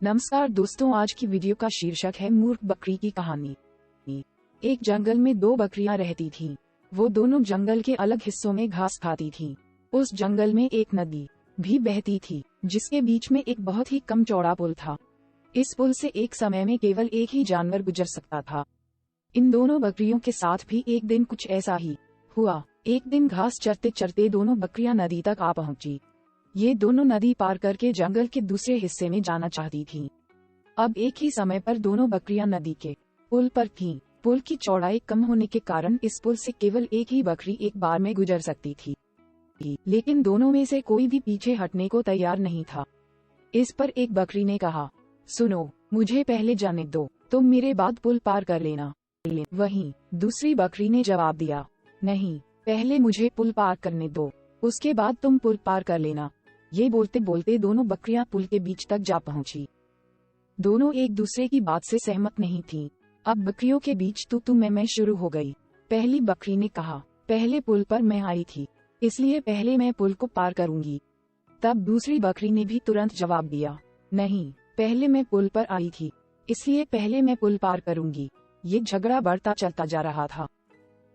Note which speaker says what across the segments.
Speaker 1: नमस्कार दोस्तों, आज की वीडियो का शीर्षक है मूर्ख बकरी की कहानी। एक जंगल में दो बकरियां रहती थीं। वो दोनों जंगल के अलग हिस्सों में घास खाती थीं। उस जंगल में एक नदी भी बहती थी, जिसके बीच में एक बहुत ही कम चौड़ा पुल था। इस पुल से एक समय में केवल एक ही जानवर गुजर सकता था। इन दोनों बकरियों के साथ भी एक दिन कुछ ऐसा ही हुआ। एक दिन घास चरते चरते दोनों बकरियां नदी तक आ पहुंची। ये दोनों नदी पार करके जंगल के दूसरे हिस्से में जाना चाहती थीं। अब एक ही समय पर दोनों बकरियां नदी के पुल पर थीं। पुल की चौड़ाई कम होने के कारण इस पुल से केवल एक ही बकरी एक बार में गुजर सकती थी, लेकिन दोनों में से कोई भी पीछे हटने को तैयार नहीं था। इस पर एक बकरी ने कहा, सुनो, मुझे पहले जाने दो, तुम मेरे बाद पुल पार कर लेना। वहीं दूसरी बकरी ने जवाब दिया, नहीं, पहले मुझे पुल पार करने दो, उसके बाद तुम पुल पार कर लेना। ये बोलते बोलते दोनों बकरियां पुल के बीच तक जा पहुंची। दोनों एक दूसरे की बात से सहमत नहीं थीं। अब बकरियों के बीच तू मैं शुरू हो गई। पहली बकरी ने कहा, पहले पुल पर मैं आई थी, इसलिए पहले मैं पुल को पार करूंगी। तब दूसरी बकरी ने भी तुरंत जवाब दिया, नहीं, पहले मैं पुल पर आई थी, इसलिए पहले मैं पुल पार करूंगी। ये झगड़ा बढ़ता चलता जा रहा था।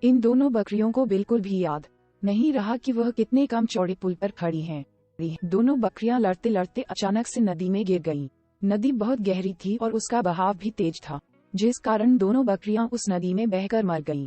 Speaker 1: इन दोनों बकरियों को बिल्कुल भी याद नहीं रहा कि वह कितने कम चौड़े पुल पर खड़ी हैं। दोनों बकरियां लड़ते लड़ते अचानक से नदी में गिर गईं। नदी बहुत गहरी थी और उसका बहाव भी तेज था, जिस कारण दोनों बकरियां उस नदी में बहकर मर गईं।